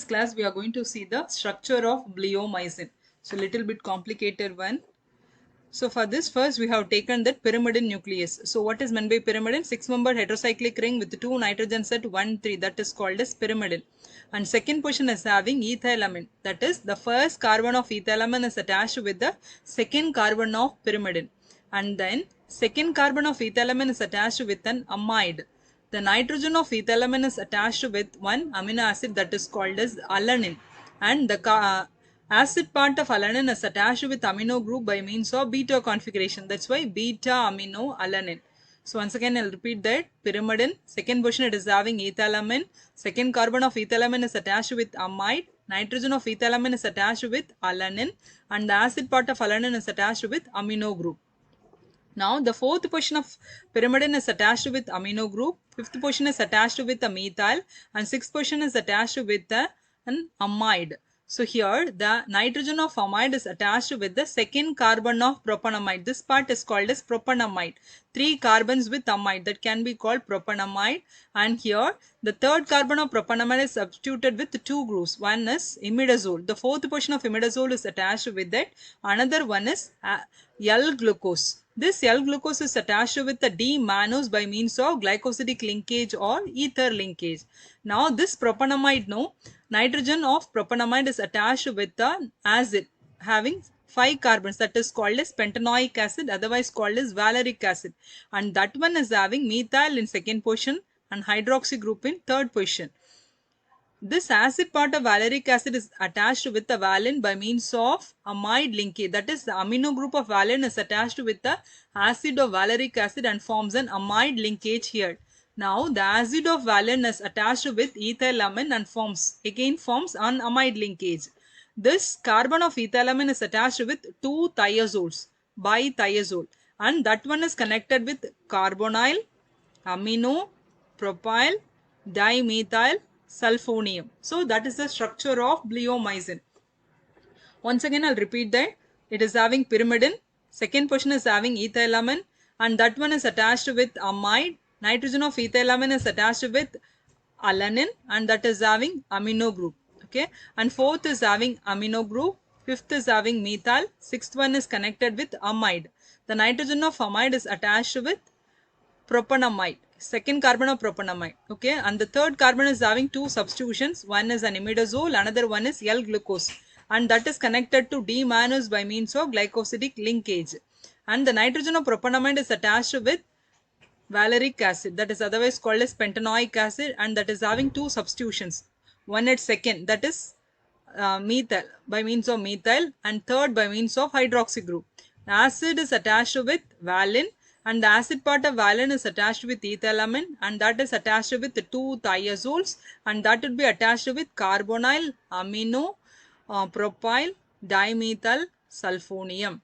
This class we are going to see the structure of bleomycin. So little bit complicated one. So for this first we have taken that pyrimidine nucleus. So what is meant by pyrimidine? 6-membered heterocyclic ring with 2 nitrogens at 1,3, that is called as pyrimidine. And second position is having ethylamine, that is the first carbon of ethylamine is attached with the second carbon of pyrimidine. And then second carbon of ethylamine is attached with an amide. The nitrogen of ethylamine is attached with one amino acid that is called as alanine, and the acid part of alanine is attached with amino group by means of beta configuration. That's why beta amino alanine. So once again I'll repeat that. Pyrimidine, second position it is having ethylamine, second carbon of ethylamine is attached with amide, nitrogen of ethylamine is attached with alanine, and the acid part of alanine is attached with amino group. Now the fourth position of pyrimidine is attached with amino group, fifth position is attached with a methyl, and sixth position is attached with an amide. So here the nitrogen of amide is attached with the second carbon of propanamide. This part is called as propanamide. 3 carbons with amide, that can be called propanamide. And here the third carbon of propanamide is substituted with 2 groups. One is imidazole. The fourth position of imidazole is attached with that. Another one is L-glucose. This L-glucose is attached with the D-mannose by means of glycosidic linkage or ether linkage. Now this propanamide, nitrogen of propanamide is attached with the acid having 5 carbons, that is called as pentanoic acid, otherwise called as valeric acid, and that one is having methyl in second position and hydroxy group in third position. This acid part of valeric acid is attached with the valine by means of amide linkage. That is, the amino group of valine is attached with the acid of valeric acid and forms an amide linkage here. Now, the acid of valine is attached with ethylamine and forms an amide linkage. This carbon of ethylamine is attached with 2 thiozoles by thiazole, and that one is connected with carbonyl, amino, propyl, dimethyl sulfonium. So that is the structure of bleomycin. Once again I'll repeat that. It is having pyrimidine, second position is having ethylamine, and that one is attached with amide. Nitrogen of ethylamine is attached with alanine, and that is having amino group. Okay, and fourth is having amino group, fifth is having methyl, sixth one is connected with amide. The nitrogen of amide is attached with propanamide, second carbon of propanamide. Okay, and the third carbon is having 2 substitutions. One is an imidazole, another one is L-glucose, and that is connected to D-mannose by means of glycosidic linkage. And the nitrogen of propanamide is attached with valeric acid, that is otherwise called as pentanoic acid, and that is having 2 substitutions. One at second, that is methyl by means of methyl, and third by means of hydroxy group. The acid is attached with valine, and the acid part of valine is attached with ethylamine, and that is attached with 2 thiazoles, and that would be attached with carbonyl, amino, propyl, dimethyl sulfonium.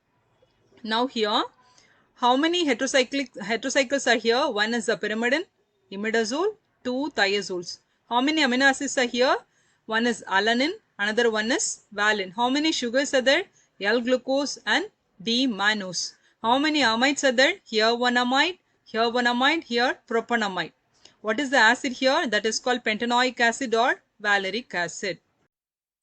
Now here, how many heterocycles are here? One is the pyrimidine, imidazole, 2 thiazoles. How many amino acids are here? One is alanine, another one is valine. How many sugars are there? L-glucose and D-mannose. How many amides are there? Here one amide, here propanamide. What is the acid here? That is called pentanoic acid or valeric acid.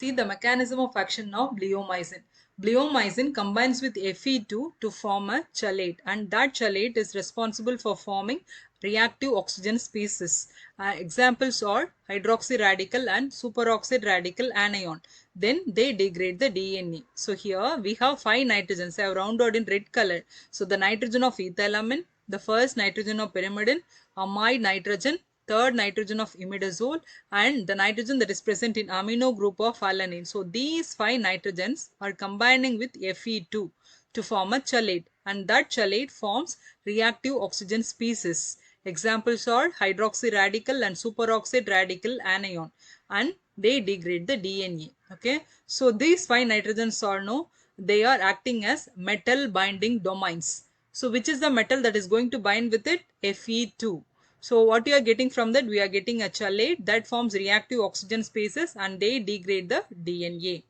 See the mechanism of action of bleomycin. Bleomycin combines with Fe2 to form a chelate, and that chelate is responsible for forming reactive oxygen species. Examples are hydroxy radical and superoxide radical anion. Then they degrade the DNA. So here we have 5 nitrogens. I have rounded in red color. So the nitrogen of ethylamine, the first nitrogen of pyrimidine, amide nitrogen, third nitrogen of imidazole, and the nitrogen that is present in amino group of alanine. So these 5 nitrogens are combining with Fe2 to form a chelate, and that chelate forms reactive oxygen species. Examples are hydroxy radical and superoxide radical anion, and they degrade the DNA. Okay, so these 5 nitrogens are they are acting as metal binding domains. So which is the metal that is going to bind with it? Fe2. So what you are getting from that? We are getting a chelate that forms reactive oxygen species, and they degrade the DNA.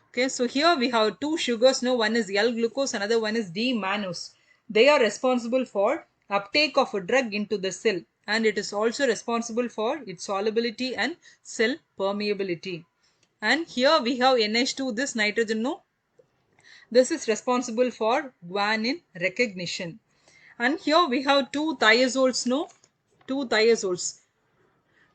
Okay, so here we have 2 sugars. One is L-glucose, another one is D-mannose. They are responsible for uptake of a drug into the cell, and it is also responsible for its solubility and cell permeability. And here we have NH2, this nitrogen, no? This is responsible for guanine recognition. And here we have two thiazoles, no? Two thiazoles.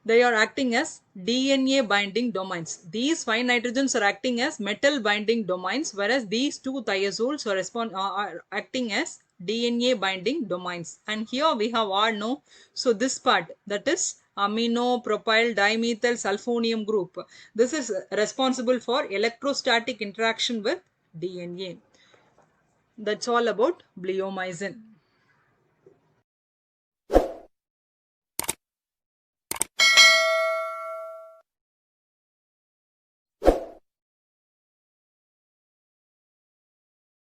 They are acting as DNA binding domains. These 5 nitrogens are acting as metal binding domains, whereas these two thiazoles are acting as DNA binding domains. And here we have R, no? So this part, that is amino propyl dimethyl sulfonium group. This is responsible for electrostatic interaction with DNA. That's all about bleomycin.